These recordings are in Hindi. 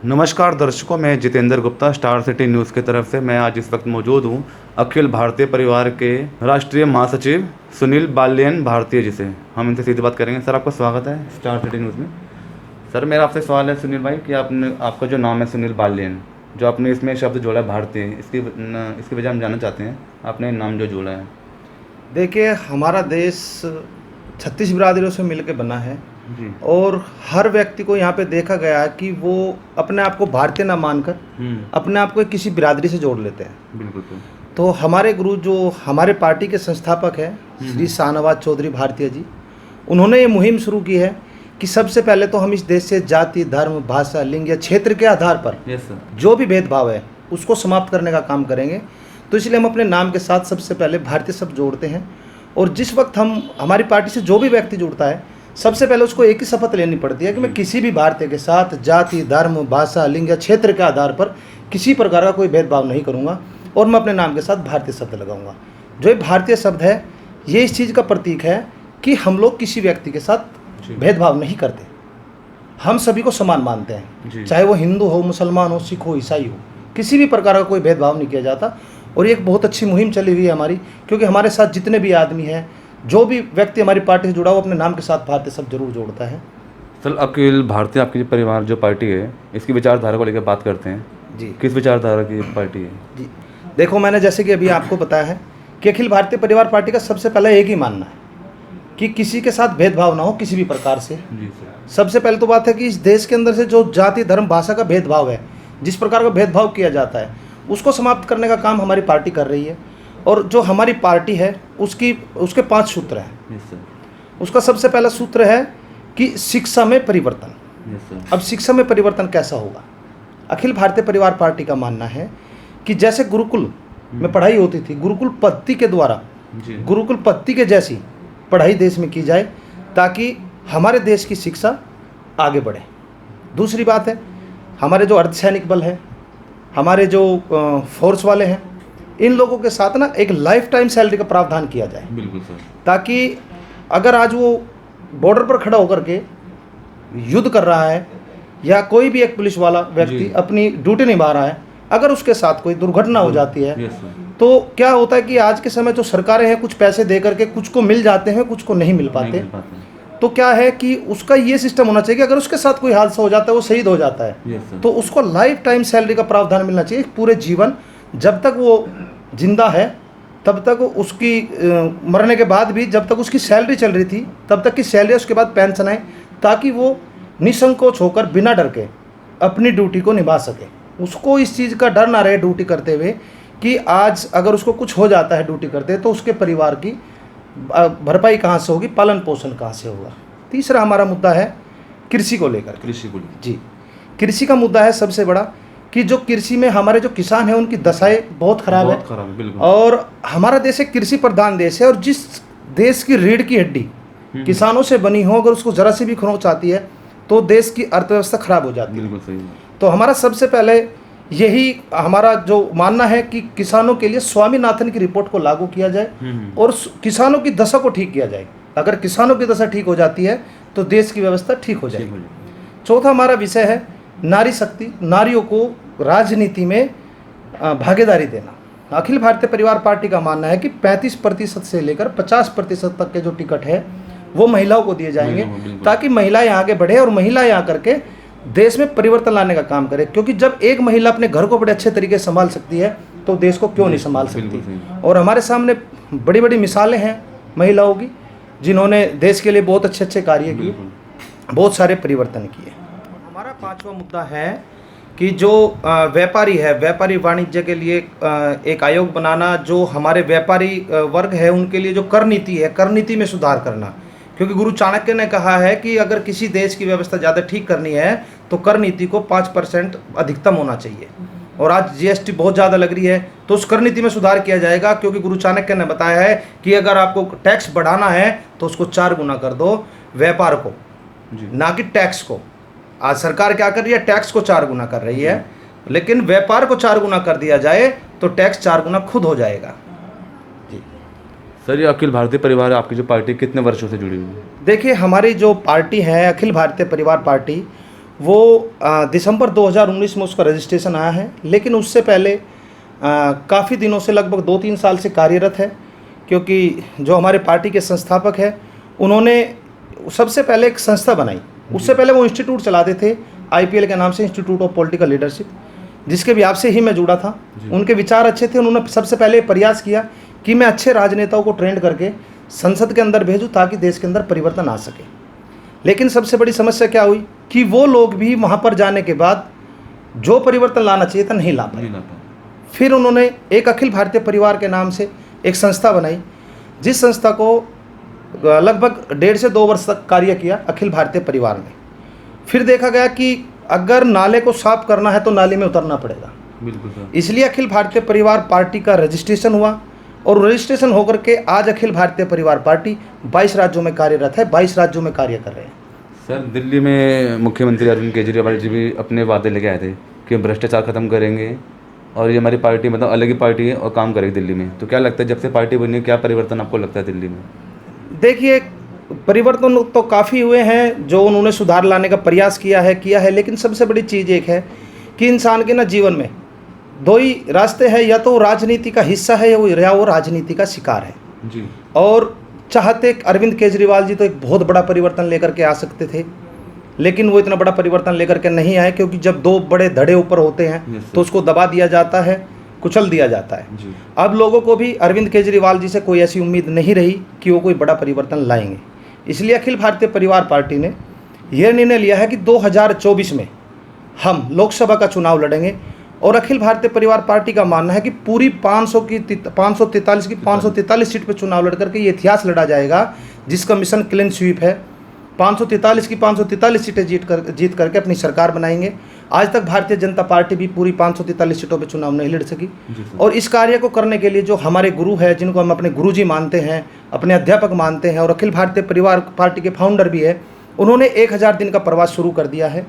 नमस्कार दर्शकों, मैं Jitendra Gupta star city news की तरफ से। मैं आज इस वक्त मौजूद हूँ अखिल भारतीय परिवार के राष्ट्रीय महासचिव सुनील बालियन भारतीय जी से। हम इनसे सीधी बात करेंगे। सर, आपका स्वागत है स्टार सिटी न्यूज़ में। सर, मेरा आपसे सवाल है सुनील भाई कि आपका जो नाम है सुनील बालियन, जो आपने इसमें शब्द जोड़ा है भारतीय, इसकी वजह हम जानना चाहते हैं, आपने नाम जो जोड़ा है। देखिए, हमारा देश 36 बिरादरियों से मिलकर बना है जी। और हर व्यक्ति को यहाँ पे देखा गया है कि वो अपने आप को भारतीय ना मानकर अपने आप को किसी बिरादरी से जोड़ लेते हैं। बिल्कुल। तो हमारे गुरु जो हमारे पार्टी के संस्थापक हैं श्री शाहनवाज चौधरी भारतीय जी, उन्होंने ये मुहिम शुरू की है कि सबसे पहले तो हम इस देश से जाति, धर्म, भाषा, लिंग या क्षेत्र के आधार पर यस सर। जो भी भेदभाव है उसको समाप्त करने का काम करेंगे। तो इसलिए हम अपने नाम के साथ सबसे पहले भारतीय शब्द जोड़ते हैं। और जिस वक्त हमारी पार्टी से जो भी व्यक्ति जुड़ता है, सबसे पहले उसको एक ही शपथ लेनी पड़ती है कि मैं किसी भी भारतीय के साथ जाति, धर्म, भाषा, लिंग या क्षेत्र के आधार पर किसी प्रकार का कोई भेदभाव नहीं करूंगा और मैं अपने नाम के साथ भारतीय शब्द लगाऊंगा। जो ये भारतीय शब्द है, ये इस चीज़ का प्रतीक है कि हम लोग किसी व्यक्ति के साथ भेदभाव नहीं करते, हम सभी को समान मानते हैं। चाहे वो हिंदू हो, मुसलमान हो, सिख हो, ईसाई हो, किसी भी प्रकार का कोई भेदभाव नहीं किया जाता। और ये एक बहुत अच्छी मुहिम चली हुई है हमारी, क्योंकि हमारे साथ जितने भी आदमी हैं, जो भी व्यक्ति हमारी पार्टी से जुड़ा हो, अपने नाम के साथ भारतीय शब्द जरूर जोड़ता है। सर, अखिल भारतीय आपकी जो परिवार जो पार्टी है, इसकी विचारधारा को लेकर बात करते हैं जी। किस विचारधारा की पार्टी है? जी, देखो, मैंने जैसे कि अभी आपको बताया है कि अखिल भारतीय परिवार पार्टी का सबसे पहले एक ही मानना है कि किसी के साथ भेदभाव ना हो किसी भी प्रकार से। जी सर। सबसे पहले तो बात है कि इस देश के अंदर से जो जाति, धर्म, भाषा का भेदभाव है, जिस प्रकार का भेदभाव किया जाता है, उसको समाप्त करने का काम हमारी पार्टी कर रही है। और जो हमारी पार्टी है उसके 5 सूत्र हैं। Yes sir. उसका सबसे पहला सूत्र है कि शिक्षा में परिवर्तन। Yes sir. अब शिक्षा में परिवर्तन कैसा होगा? अखिल भारतीय परिवार पार्टी का मानना है कि जैसे गुरुकुल में पढ़ाई होती थी, गुरुकुल पद्धति के द्वारा, गुरुकुल पद्धति के जैसी पढ़ाई देश में की जाए ताकि हमारे देश की शिक्षा आगे बढ़े। दूसरी बात है, हमारे जो अर्धसैनिक बल है, हमारे जो फोर्स वाले हैं, इन लोगों के साथ ना एक लाइफ टाइम सैलरी का प्रावधान किया जाए। बिल्कुल सर। ताकि अगर आज वो बॉर्डर पर खड़ा होकर के युद्ध कर रहा है या कोई भी एक पुलिस वाला व्यक्ति अपनी ड्यूटी निभा रहा है, अगर उसके साथ कोई दुर्घटना हो जाती है तो क्या होता है कि आज के समय जो सरकारें हैं, कुछ पैसे दे करके कुछ को मिल जाते हैं, कुछ को नहीं मिल पाते। तो क्या है कि उसका ये सिस्टम होना चाहिए कि अगर उसके साथ कोई हादसा हो जाता है, वो शहीद हो जाता है, तो उसको लाइफ टाइम सैलरी का प्रावधान मिलना चाहिए। पूरे जीवन जब तक वो जिंदा है तब तक उसकी मरने के बाद भी जब तक उसकी सैलरी चल रही थी तब तक की सैलरी, उसके बाद पेंशन है, ताकि वो निसंकोच होकर बिना डर के अपनी ड्यूटी को निभा सके। उसको इस चीज़ का डर ना रहे ड्यूटी करते हुए कि आज अगर उसको कुछ हो जाता है ड्यूटी करते तो उसके परिवार की भरपाई कहाँ से होगी, पालन पोषण कहाँ से होगा। तीसरा हमारा मुद्दा है कृषि को लेकर। जी, कृषि का मुद्दा है सबसे बड़ा कि जो कृषि में हमारे जो किसान हैं उनकी दशाएं बहुत खराब है। और हमारा देश एक कृषि प्रधान देश है, और जिस देश की रीढ़ की हड्डी किसानों से बनी हो, अगर उसको जरा सी भी खरोंच आती है तो देश की अर्थव्यवस्था खराब हो जाती है। तो हमारा सबसे पहले यही हमारा जो मानना है कि किसानों के लिए स्वामीनाथन की रिपोर्ट को लागू किया जाए और किसानों की दशा को ठीक किया जाए। अगर किसानों की दशा ठीक हो जाती है तो देश की व्यवस्था ठीक हो जाएगी। चौथा हमारा विषय है नारी शक्ति, नारियों को राजनीति में भागीदारी देना। अखिल भारतीय परिवार पार्टी का मानना है कि 35% से लेकर 50% तक के जो टिकट है वो महिलाओं को दिए जाएंगे, ताकि महिलाएं आगे बढ़े और महिलाएं आकर के देश में परिवर्तन लाने का काम करे। क्योंकि जब एक महिला अपने घर को बड़े अच्छे तरीके से संभाल सकती है तो देश को क्यों नहीं संभाल सकती। और हमारे सामने बड़ी बड़ी मिसालें हैं महिलाओं की, जिन्होंने देश के लिए बहुत अच्छे अच्छे कार्य किए, बहुत सारे परिवर्तन किए। हमारा 5वां मुद्दा है कि जो व्यापारी है, व्यापारी वाणिज्य के लिए एक आयोग बनाना, जो हमारे व्यापारी वर्ग है उनके लिए जो कर नीति है, कर नीति में सुधार करना। क्योंकि गुरु चाणक्य ने कहा है कि अगर किसी देश की व्यवस्था ज़्यादा ठीक करनी है तो कर नीति को 5% अधिकतम होना चाहिए। और आज जीएसटी बहुत ज़्यादा लग रही है, तो उस कर नीति में सुधार किया जाएगा। क्योंकि गुरु चाणक्य ने बताया है कि अगर आपको टैक्स बढ़ाना है तो उसको 4 गुना कर दो, व्यापार को, ना कि टैक्स को। आज सरकार क्या कर रही है, टैक्स को 4 गुना कर रही है, लेकिन व्यापार को 4 गुना कर दिया जाए तो टैक्स 4 गुना खुद हो जाएगा। जी सर, ये अखिल भारतीय परिवार आपकी जो पार्टी कितने वर्षों से जुड़ी हुई है? देखिए, हमारी जो पार्टी है अखिल भारतीय परिवार पार्टी, वो दिसंबर 2019 में उसका रजिस्ट्रेशन आया है, लेकिन उससे पहले काफ़ी दिनों से लगभग 2-3 साल से कार्यरत है, क्योंकि जो हमारे पार्टी के संस्थापक हैं उन्होंने सबसे पहले एक संस्था बनाई। उससे पहले वो इंस्टीट्यूट चलाते थे IPL के नाम से, इंस्टीट्यूट ऑफ पॉलिटिकल लीडरशिप, जिसके भी आपसे ही मैं जुड़ा था। उनके विचार अच्छे थे। उन्होंने सबसे पहले प्रयास किया कि मैं अच्छे राजनेताओं को ट्रेंड करके संसद के अंदर भेजूँ ताकि देश के अंदर परिवर्तन आ सके। लेकिन सबसे बड़ी समस्या क्या हुई कि वो लोग भी वहाँ पर जाने के बाद जो परिवर्तन लाना चाहिए था नहीं ला पाए। फिर उन्होंने एक अखिल भारतीय परिवार के नाम से एक संस्था बनाई, जिस संस्था को लगभग 1.5 से 2 वर्ष तक कार्य किया अखिल भारतीय परिवार में। फिर देखा गया कि अगर नाले को साफ करना है तो नाले में उतरना पड़ेगा। बिल्कुल सर। इसलिए अखिल भारतीय परिवार पार्टी का रजिस्ट्रेशन हुआ, और रजिस्ट्रेशन होकर के आज अखिल भारतीय परिवार पार्टी 22 राज्यों में कार्यरत है, 22 राज्यों में कार्य कर रहे हैं। सर, दिल्ली में मुख्यमंत्री अरविंद केजरीवाल जी भी अपने वादे लेके आए थे कि भ्रष्टाचार खत्म करेंगे और ये हमारी पार्टी मतलब अलग ही पार्टी है और काम करेगी दिल्ली में। तो क्या लगता है जब से पार्टी बनी है क्या परिवर्तन आपको लगता है दिल्ली में? देखिए, परिवर्तन तो काफ़ी हुए हैं, जो उन्होंने सुधार लाने का प्रयास किया है, लेकिन सबसे बड़ी चीज़ एक है कि इंसान के ना जीवन में 2 ही रास्ते हैं, या तो वो राजनीति का हिस्सा है या वो राजनीति का शिकार है जी। और चाहते अरविंद केजरीवाल जी तो एक बहुत बड़ा परिवर्तन लेकर के आ सकते थे, लेकिन वो इतना बड़ा परिवर्तन लेकर के नहीं आए, क्योंकि जब 2 बड़े धड़े ऊपर होते हैं तो उसको दबा दिया जाता है, कुचल दिया जाता है जी। अब लोगों को भी अरविंद केजरीवाल जी से कोई ऐसी उम्मीद नहीं रही कि वो कोई बड़ा परिवर्तन लाएंगे। इसलिए अखिल भारतीय परिवार पार्टी ने यह निर्णय लिया है कि 2024 में हम लोकसभा का चुनाव लड़ेंगे, और अखिल भारतीय परिवार पार्टी का मानना है कि पूरी 543 सीट पर चुनाव लड़ करके ये इतिहास लड़ा जाएगा, जिसका मिशन क्लीन स्वीप है। 543 सीटें जीत करके अपनी सरकार बनाएंगे। आज तक भारतीय जनता पार्टी भी पूरी 543 सीटों पे चुनाव नहीं लड़ सकी, और इस कार्य को करने के लिए जो हमारे गुरु है, जिनको हम अपने गुरुजी मानते हैं, अपने अध्यापक मानते हैं, और अखिल भारतीय परिवार पार्टी के फाउंडर भी है, उन्होंने 1000 दिन का प्रवास शुरू कर दिया है।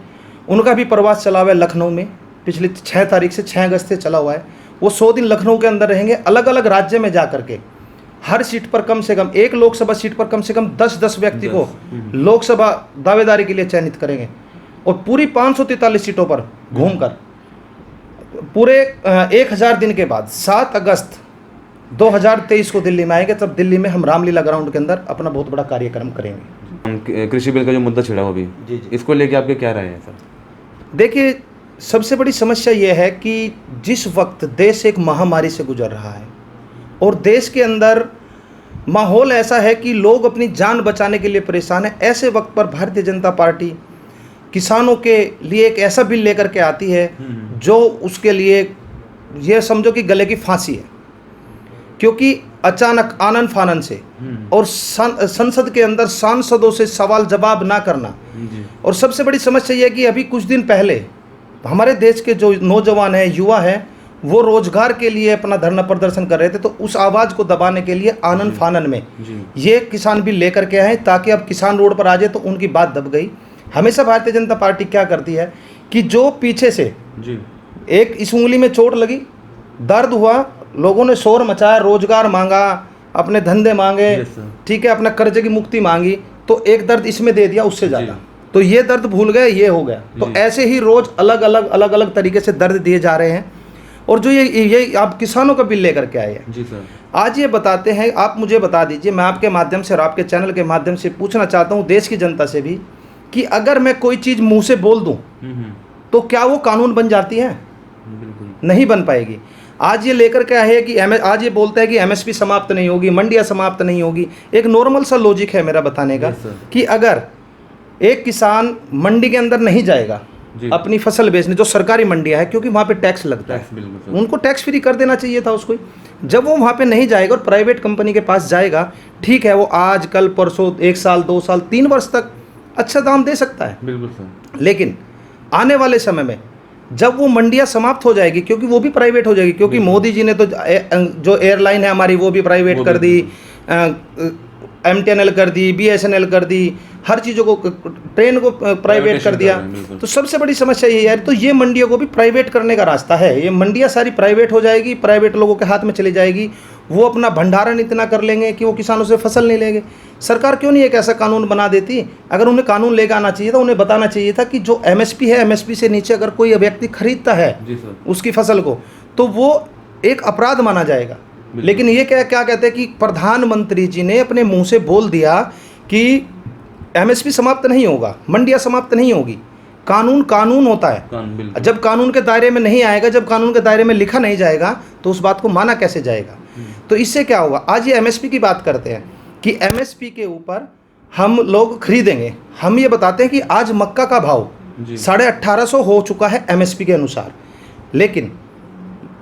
उनका भी प्रवास चला हुआ है लखनऊ में, पिछली 6 तारीख से 6 अगस्त से चला हुआ है। वो 100 दिन लखनऊ के अंदर रहेंगे, अलग अलग राज्य में जा करके हर सीट पर कम से कम, एक लोकसभा सीट पर कम से कम 10 व्यक्ति को लोकसभा दावेदारी के लिए चयनित करेंगे, और पूरी 543 सीटों पर घूमकर पूरे 1000 दिन के बाद 7 अगस्त 2023 को दिल्ली में आएंगे। तब दिल्ली में हम रामलीला ग्राउंड के अंदर अपना बहुत बड़ा कार्यक्रम करेंगे। कृषि बिल का जो मुद्दा छिड़ा हो अभी, इसको लेके आपके क्या राय है सर? देखिए, सबसे बड़ी समस्या ये है कि जिस वक्त देश एक महामारी से गुजर रहा है और देश के अंदर माहौल ऐसा है कि लोग अपनी जान बचाने के लिए परेशान है, ऐसे वक्त पर भारतीय जनता पार्टी किसानों के लिए एक ऐसा बिल लेकर के आती है जो उसके लिए ये समझो कि गले की फांसी है, क्योंकि अचानक आनन फानन से और संसद के अंदर सांसदों से सवाल जवाब ना करना, और सबसे बड़ी समस्या ये है कि अभी कुछ दिन पहले हमारे देश के जो नौजवान हैं, युवा हैं, वो रोजगार के लिए अपना धरना प्रदर्शन कर रहे थे, तो उस आवाज़ को दबाने के लिए आनन फानन में ये किसान बिल लेकर के आए, ताकि अब किसान रोड पर आ जाए, तो उनकी बात दब गई। हमेशा भारतीय जनता पार्टी क्या करती है कि जो पीछे से एक इस उंगली में चोट लगी, दर्द हुआ, लोगों ने शोर मचाया, रोजगार मांगा, अपने धंधे मांगे, ठीक है, अपना कर्जे की मुक्ति मांगी, तो एक दर्द इसमें दे दिया उससे ज़्यादा, तो ये दर्द भूल गए, ये हो गया। तो ऐसे ही रोज अलग अलग तरीके से दर्द दिए जा रहे हैं। और जो ये आप किसानों का बिल लेकर के आए हैं जी सर, आज ये बताते हैं, आप मुझे बता दीजिए, मैं आपके माध्यम से और आपके चैनल के माध्यम से पूछना चाहता हूँ देश की जनता से भी, कि अगर मैं कोई चीज़ मुंह से बोल दूँ तो क्या वो कानून बन जाती है? बिल्कुल नहीं बन पाएगी। आज ये लेकर के आए कि आज ये बोलता है कि MSP समाप्त नहीं होगी, मंडियाँ समाप्त नहीं होगी। एक नॉर्मल सा लॉजिक है मेरा बताने का कि अगर एक किसान मंडी के अंदर नहीं जाएगा अपनी फसल बेचने, जो सरकारी मंडियाँ है, क्योंकि वहाँ पे टैक्स लगता है, उनको टैक्स फ्री कर देना चाहिए था उसको। जब वो वहाँ पे नहीं जाएगा और प्राइवेट कंपनी के पास जाएगा, ठीक है, वो आज कल परसों 1 साल 2 साल 3 वर्ष तक अच्छा दाम दे सकता है, बिल्कुल सर। लेकिन आने वाले समय में जब वो मंडियाँ समाप्त हो जाएगी, क्योंकि वो भी प्राइवेट हो जाएगी, क्योंकि मोदी जी ने तो जो एयरलाइन है हमारी वो भी प्राइवेट कर दी, MTNL कर दी, BSNL कर दी, हर चीज़ों को, ट्रेन को प्राइवेट कर दिया। तो सबसे बड़ी समस्या ये है, तो ये मंडियों को भी प्राइवेट करने का रास्ता है। ये मंडियाँ सारी प्राइवेट हो जाएगी, प्राइवेट लोगों के हाथ में चली जाएगी, वो अपना भंडारण इतना कर लेंगे कि वो किसानों से फसल नहीं लेंगे। सरकार क्यों नहीं एक ऐसा कानून बना देती? अगर उन्हें कानून लेकर आना चाहिए था, उन्हें बताना चाहिए था कि जो एमएसपी है, एमएसपी से नीचे अगर कोई व्यक्ति खरीदता है जी सर। उसकी फसल को, तो वो एक अपराध माना जाएगा। लेकिन ये क्या क्या कहते हैं कि प्रधानमंत्री जी ने अपने मुंह से बोल दिया कि एमएसपी समाप्त नहीं होगा, मंडियां समाप्त नहीं होगी। कानून कानून होता है। बिल्कुल। जब कानून के दायरे में नहीं आएगा, जब कानून के दायरे में लिखा नहीं जाएगा, तो उस बात को माना कैसे जाएगा? तो इससे क्या होगा? आज ये एमएसपी की बात करते हैं कि एमएसपी के ऊपर हम लोग खरीदेंगे। हम ये बताते हैं कि आज मक्का का भाव जी। 1850 हो चुका है एमएसपी के अनुसार, लेकिन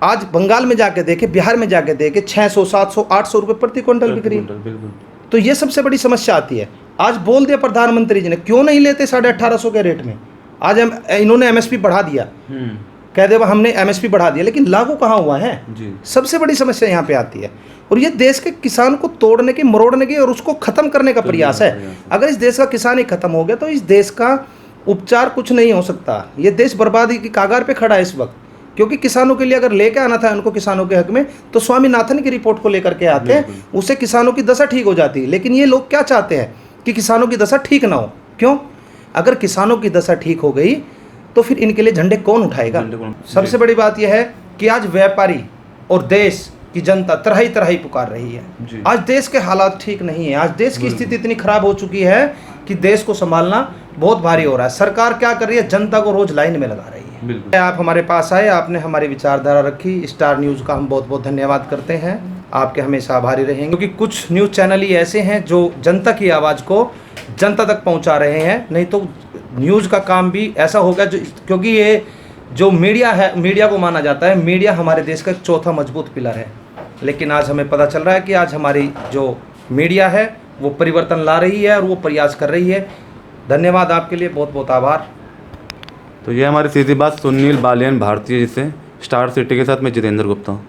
आज बंगाल में जाके देखे, बिहार में जाके देखे 600, 700, 800 रुपये प्रति क्विंटल बिक रही है। बिल्कुल। तो ये सबसे बड़ी समस्या आती है। आज बोल दिया प्रधानमंत्री जी ने, क्यों नहीं लेते 1850 के रेट में? आज हम इन्होंने एमएसपी बढ़ा दिया, कह दे हमने एमएसपी बढ़ा दिया, लेकिन लागू कहाँ हुआ है? जी। सबसे बड़ी समस्या यहाँ पे आती है। और ये देश के किसान को तोड़ने की, मरोड़ने की और उसको खत्म करने का प्रयास है। अगर इस देश का किसान ही खत्म हो गया तो इस देश का उपचार कुछ नहीं हो सकता। ये देश बर्बादी की कागार पे खड़ा है इस वक्त, क्योंकि किसानों के लिए अगर लेके आना था उनको किसानों के हक में, तो स्वामीनाथन की रिपोर्ट को लेकर के आते हैं, उससे किसानों की दशा ठीक हो जाती है। लेकिन ये लोग क्या चाहते हैं कि किसानों की दशा ठीक ना हो। क्यों? अगर किसानों की दशा ठीक हो गई तो फिर इनके लिए झंडे कौन उठाएगा? सबसे बड़ी बात यह है कि आज व्यापारी और देश की जनता तराही तराही पुकार रही है। आज देश के हालात ठीक नहीं है। आज देश की स्थिति इतनी खराब हो चुकी है कि देश को संभालना बहुत भारी हो रहा है। सरकार क्या कर रही है? जनता को रोज लाइन में लगा रही है। आप हमारे पास आए, आपने हमारी विचारधारा रखी। स्टार न्यूज़ का हम बहुत बहुत धन्यवाद करते हैं। आपके हमेशा आभारी रहेंगे, क्योंकि कुछ न्यूज़ चैनल ही ऐसे हैं जो जनता की आवाज़ को जनता तक पहुंचा रहे हैं। नहीं तो न्यूज़ का काम भी ऐसा होगा जो, क्योंकि ये जो मीडिया है, मीडिया को माना जाता है, मीडिया हमारे देश का चौथा मजबूत पिलर है। लेकिन आज हमें पता चल रहा है कि आज हमारी जो मीडिया है वो परिवर्तन ला रही है और वो प्रयास कर रही है। धन्यवाद आपके लिए, बहुत बहुत आभार। तो ये हमारी सीधी बात सुनील बालियान भारतीय जी से। स्टार सिटी के साथ मैं जितेंद्र गुप्ता।